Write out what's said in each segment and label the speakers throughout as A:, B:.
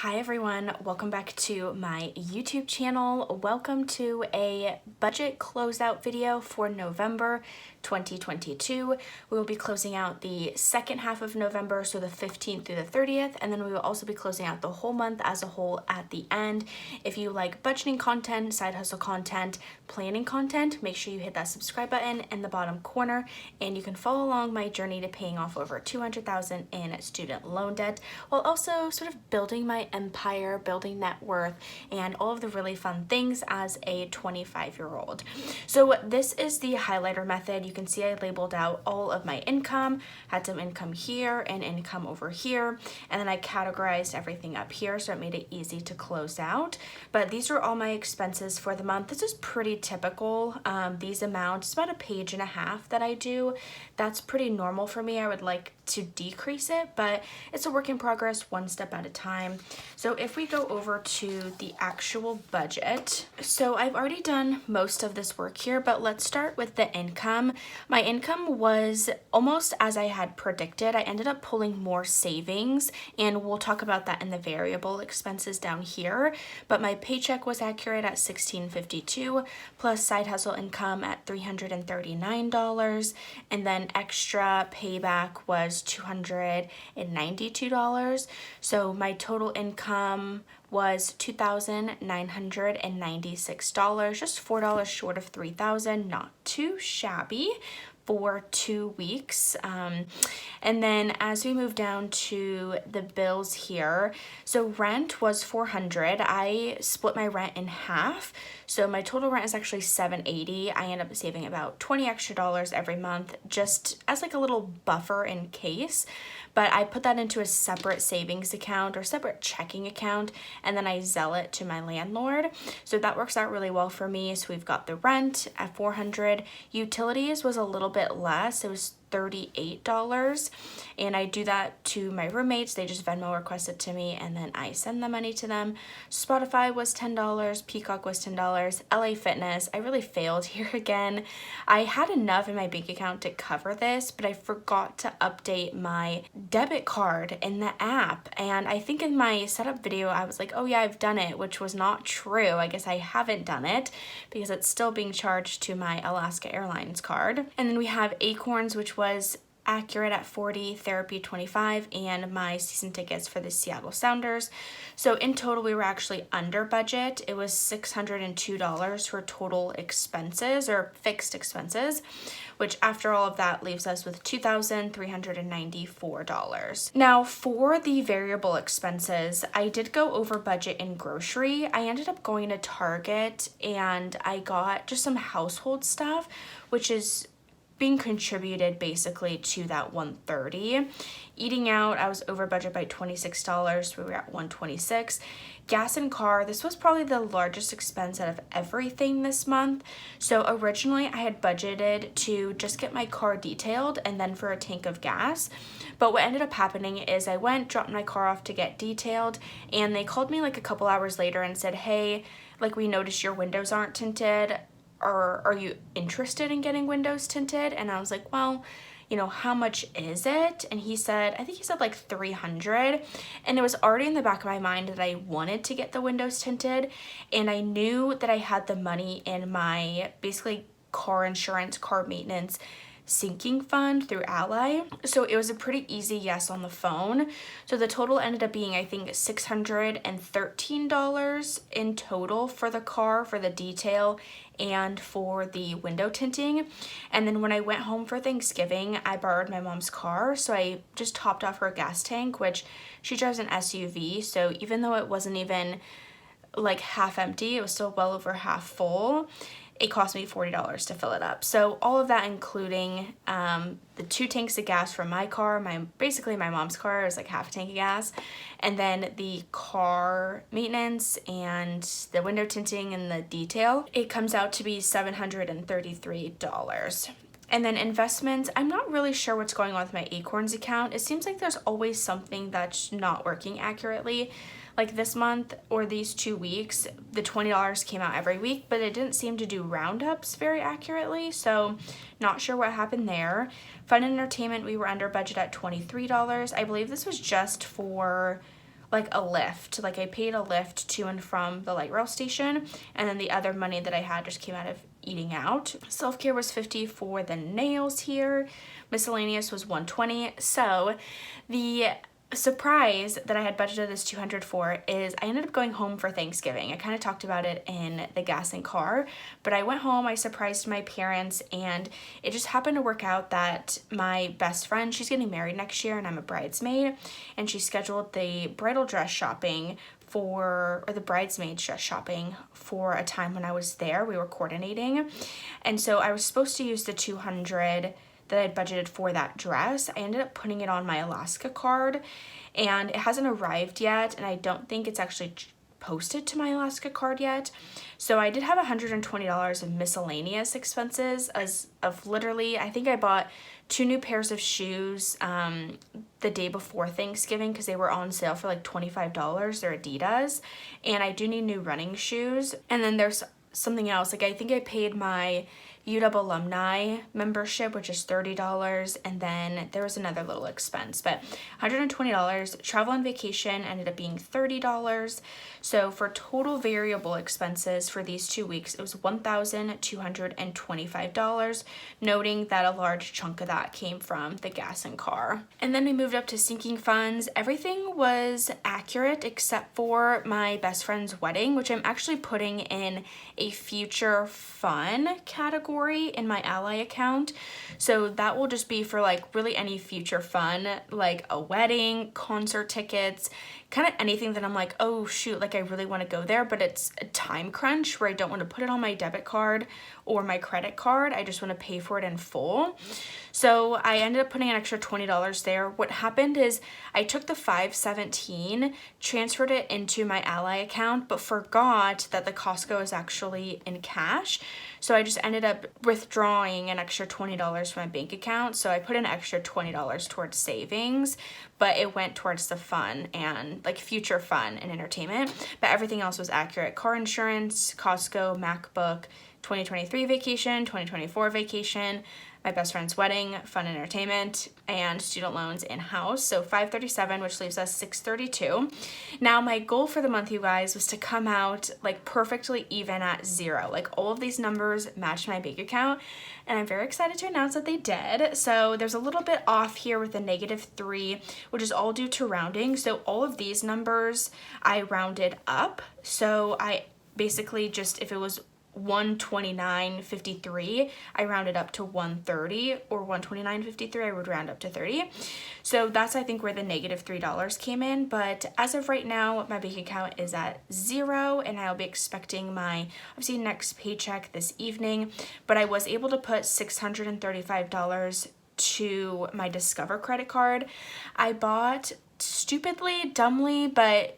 A: Hi everyone, welcome back to my YouTube channel. Welcome to a budget closeout video for November 2022. We will be closing out the second half of November, so the 15th through the 30th, and then we will also be closing out the whole month as a whole at the end. If you like budgeting content, side hustle content, planning content, make sure you hit that subscribe button in the bottom corner, and you can follow along my journey to paying off over $200,000 in student loan debt, while also sort of building my empire, building net worth, and all of the really fun things as a 25-year-old. So this is the highlighter method. You can see I labeled out all of my income, had some income here and income over here, and then I categorized everything up here, so it made it easy to close out. But these are all my expenses for the month. This is pretty typical. These amounts, about a page and a half that I do. That's pretty normal for me. I would like to decrease it, but it's a work in progress, one step at a time. So if we go over to the actual budget, so I've already done most of this work here, but let's start with the income. My income was almost as I had predicted. I ended up pulling more savings, and we'll talk about that in the variable expenses down here, but my paycheck was accurate at $16.52 plus side hustle income at $339, and then extra payback was $292. So my total income was $2,996, just $4 short of $3,000, not too shabby for 2 weeks. And then as we move down to the bills here, so rent was $400. I split my rent in half, so my total rent is actually $780. I end up saving about $20 extra every month, just as like a little buffer in case. But I put that into a separate savings account or separate checking account, and then I sell it to my landlord. So that works out really well for me. So we've got the rent at $400. Utilities was a little bit less. It was $38, and I do that to my roommates. They just Venmo request it to me, and then I send the money to them. Spotify was $10, Peacock was $10, LA Fitness, I really failed here again. I had enough in my bank account to cover this, but I forgot to update my debit card in the app, and I think in my setup video I was like, oh yeah, I've done it, which was not true. I guess I haven't done it because it's still being charged to my Alaska Airlines card. And then we have Acorns, which was accurate at $40, therapy $25, and my season tickets for the Seattle Sounders. So in total, we were actually under budget. It was $602 for total expenses or fixed expenses, which after all of that leaves us with $2,394. Now for the variable expenses, I did go over budget in grocery. I ended up going to Target and I got just some household stuff, which is being contributed basically to that $130. Eating out, I was over budget by $26. We were at $126. Gas and car, this was probably the largest expense out of everything this month. So originally I had budgeted to just get my car detailed and then for a tank of gas. But what ended up happening is I went, dropped my car off to get detailed, and they called me like a couple hours later and said, hey, like we noticed your windows aren't tinted. Or are you interested in getting windows tinted? And I was like, well, you know, how much is it? And he said, I think he said like $300. And it was already in the back of my mind that I wanted to get the windows tinted. And I knew that I had the money in my basically car insurance, car maintenance sinking fund through Ally. So it was a pretty easy yes on the phone. So the total ended up being, I think, $613 in total for the car, for the detail, and for the window tinting. And then when I went home for Thanksgiving, I borrowed my mom's car. So I just topped off her gas tank, which she drives an SUV. So even though it wasn't even like half empty, it was still well over half full. It cost me $40 to fill it up. So all of that, including the 2 tanks of gas for my car, basically my mom's car, it was like half a tank of gas, and then the car maintenance and the window tinting and the detail, it comes out to be $733. And then investments, I'm not really sure what's going on with my Acorns account. It seems like there's always something that's not working accurately. Like this month or these 2 weeks, the $20 came out every week, but it didn't seem to do roundups very accurately, so not sure what happened there. Fun and entertainment, we were under budget at $23. I believe this was just for like a lift. Like I paid a lift to and from the light rail station, and then the other money that I had just came out of eating out. Self-care was $50 for the nails here. Miscellaneous was $120. So the surprise that I had budgeted this $200 for is I ended up going home for Thanksgiving. I kind of talked about it in the gas and car, but I went home, I surprised my parents, and it just happened to work out that my best friend, she's getting married next year and I'm a bridesmaid, and she scheduled the bridal dress shopping or the bridesmaid dress shopping for a time when I was there. We were coordinating, and so I was supposed to use the $200 that I'd budgeted for that dress. I ended up putting it on my Alaska card, and it hasn't arrived yet, and I don't think it's actually posted to my Alaska card yet. So I did have $120 of miscellaneous expenses of literally, I think I bought 2 new pairs of shoes the day before Thanksgiving because they were on sale for like $25. They're Adidas, and I do need new running shoes. And then there's something else, like I think I paid my UW alumni membership, which is $30, and then there was another little expense, but $120. Travel and vacation ended up being $30. So for total variable expenses for these 2 weeks, it was $1,225, noting that a large chunk of that came from the gas and car. And then we moved up to sinking funds. Everything was accurate except for my best friend's wedding, which I'm actually putting in a future fun category in my Ally account. So that will just be for like really any future fun, like a wedding, concert tickets, kind of anything that I'm like, oh shoot, like I really want to go there, but it's a time crunch where I don't want to put it on my debit card or my credit card. I just want to pay for it in full. So I ended up putting an extra $20 there. What happened is I took the $517, transferred it into my Ally account, but forgot that the Costco is actually in cash. So I just ended up withdrawing an extra $20 from my bank account. So I put an extra $20 towards savings, but it went towards the fun and like future fun and entertainment. But everything else was accurate. Car insurance, Costco, MacBook, 2023 vacation, 2024 vacation, my best friend's wedding, fun entertainment, and student loans in-house. So $537, which leaves us $632. Now my goal for the month, you guys, was to come out like perfectly even at zero. Like all of these numbers match my bank account, and I'm very excited to announce that they did. So there's a little bit off here with the -3, which is all due to rounding. So all of these numbers I rounded up. So I basically just, if it was 129.53, I rounded up to 130, or 129.53, I would round up to 30. So that's, I think, where the -$3 came in. But as of right now, my bank account is at zero, and I'll be expecting my, obviously, next paycheck this evening. But I was able to put $635 to my Discover credit card. I bought stupidly, dumbly, but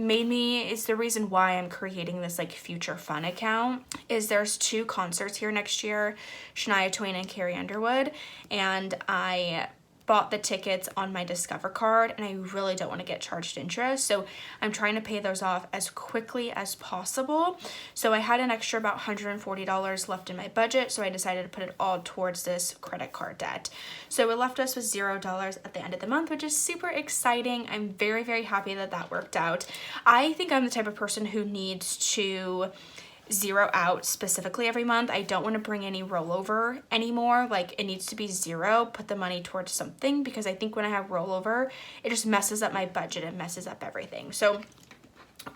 A: is the reason why I'm creating this like future fun account, is there's 2 concerts here next year, Shania Twain and Carrie Underwood, and I bought the tickets on my Discover card, and I really don't want to get charged interest, so I'm trying to pay those off as quickly as possible. So I had an extra about $140 left in my budget, so I decided to put it all towards this credit card debt. So it left us with $0 at the end of the month, which is super exciting. I'm very, very happy that that worked out. I think I'm the type of person who needs to zero out specifically every month. I don't want to bring any rollover anymore. Like, it needs to be zero, put the money towards something, because I think when I have rollover, it just messes up my budget and messes up everything. So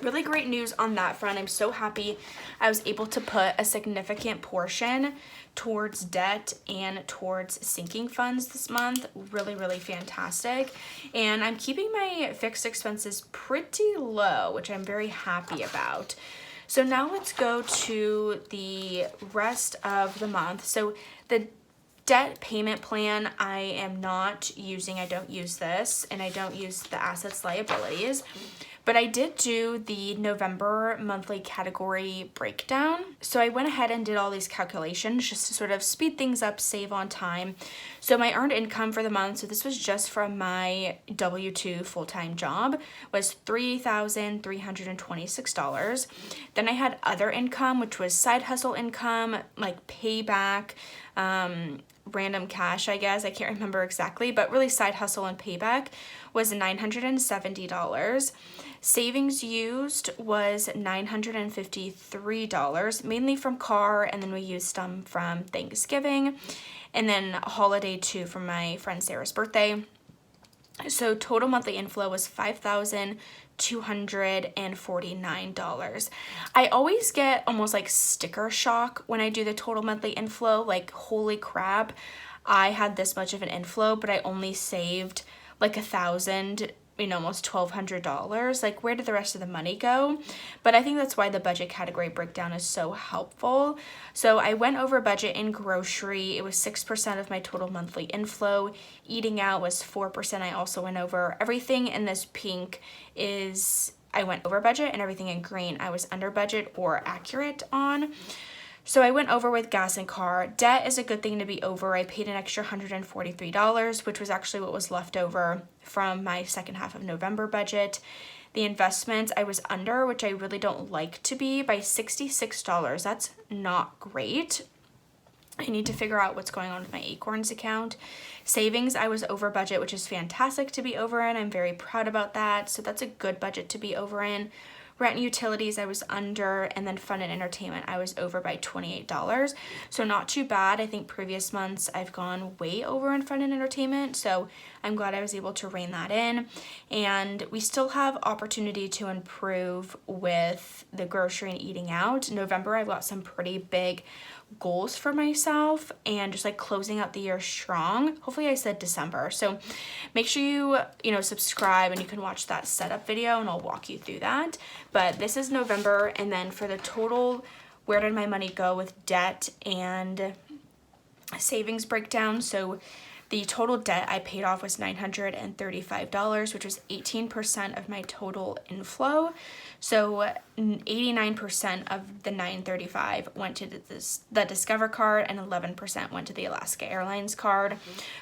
A: really great news on that front. I'm so happy I was able to put a significant portion towards debt and towards sinking funds this month. Really, really fantastic. And I'm keeping my fixed expenses pretty low, which I'm very happy about. So now let's go to the rest of the month. So the debt payment plan I am not using. I don't use this, and I don't use the assets liabilities. But I did do the November monthly category breakdown. So I went ahead and did all these calculations just to sort of speed things up, save on time. So my earned income for the month, so this was just from my W-2 full-time job, was $3,326. Then I had other income, which was side hustle income, like payback, random cash, I guess. I can't remember exactly, but really side hustle and payback was $970. Savings used was $953, mainly from car, and then we used some from Thanksgiving, and then a holiday too from my friend Sarah's birthday. So total monthly inflow was $5,249. I always get almost like sticker shock when I do the total monthly inflow, like holy crap, I had this much of an inflow, but I only saved like $1,000, almost $1,200. Like, where did the rest of the money go? But I think that's why the budget category breakdown is so helpful. So I went over budget in grocery. It was 6% of my total monthly inflow. Eating out was 4%. I also went over. Everything in this pink is I went over budget, and everything in green I was under budget or accurate on. So I went over with gas and car. Debt is a good thing to be over. I paid an extra $143, which was actually what was left over from my second half of November budget. The investments I was under, which I really don't like to be, by $66. That's not great. I need to figure out what's going on with my Acorns account. Savings, I was over budget, which is fantastic to be over in. I'm very proud about that. So that's a good budget to be over in. Rent and utilities, I was under, and then fun and entertainment, I was over by $28. So not too bad. I think previous months I've gone way over in fun and entertainment, so I'm glad I was able to rein that in. And we still have opportunity to improve with the grocery and eating out. November, I've got some pretty big goals for myself and just like closing out the year strong. Hopefully I said December. So make sure you subscribe, and you can watch that setup video and I'll walk you through that. But this is November, and then for the total, where did my money go with debt and savings breakdown. So the total debt I paid off was $935, which was 18% of my total inflow. So 89% of the $935 went to the Discover card, and 11% went to the Alaska Airlines card.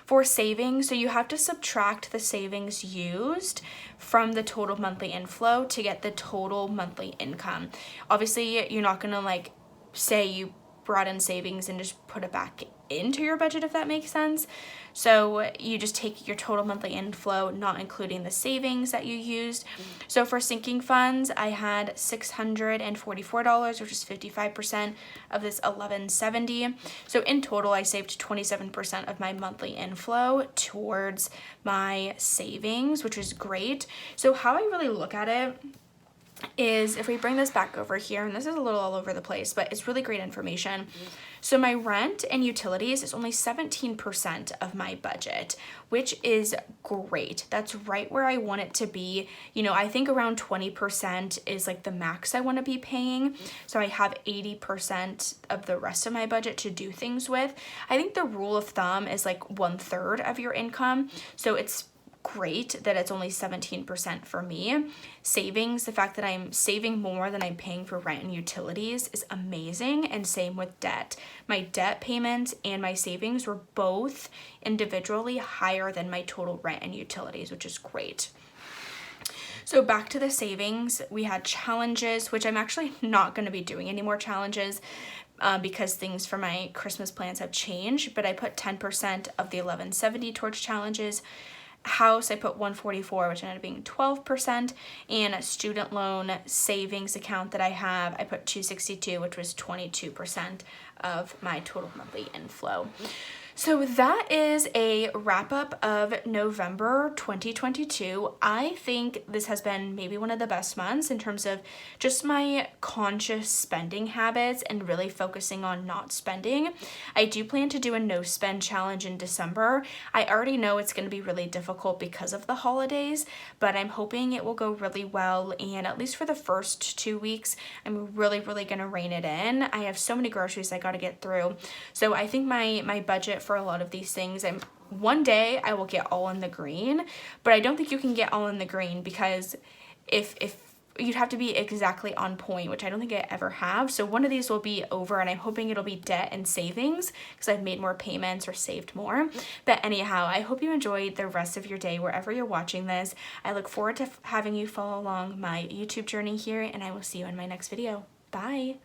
A: For savings, so you have to subtract the savings used from the total monthly inflow to get the total monthly income. Obviously, you're not gonna like say you brought in savings and just put it back into your budget, if that makes sense. So you just take your total monthly inflow, not including the savings that you used. So for sinking funds, I had $644, which is 55% of this $1,170. So in total, I saved 27% of my monthly inflow towards my savings, which is great. So how I really look at it is, if we bring this back over here, and this is a little all over the place, but it's really great information. So my rent and utilities is only 17% of my budget, which is great. That's right where I want it to be. I think around 20% is like the max I want to be paying. So I have 80% of the rest of my budget to do things with. I think the rule of thumb is like 1/3 of your income. So it's great that it's only 17% for me. Savings, the fact that I'm saving more than I'm paying for rent and utilities is amazing, and same with debt. My debt payments and my savings were both individually higher than my total rent and utilities, which is great. So back to the savings, we had challenges, which I'm actually not going to be doing any more challenges because things for my Christmas plans have changed, but I put 10% of the $1,170 towards challenges. House, I put $144, which ended up being 12%, and a student loan savings account that I have, I put $262, which was 22% of my total monthly inflow. So that is a wrap up of November 2022. I think this has been maybe one of the best months in terms of just my conscious spending habits and really focusing on not spending. I do plan to do a no spend challenge in December. I already know it's going to be really difficult because of the holidays, but I'm hoping it will go really well. And at least for the first 2 weeks, I'm really going to rein it in. I have so many groceries I got to get through. So I think my budget for a lot of these things, and one day I will get all in the green, but I don't think you can get all in the green, because if you'd have to be exactly on point, which I don't think I ever have. So one of these will be over, and I'm hoping it'll be debt and savings because I've made more payments or saved more. But anyhow, I hope you enjoyed the rest of your day wherever you're watching this. I look forward to having you follow along my YouTube journey here, and I will see you in my next video. Bye.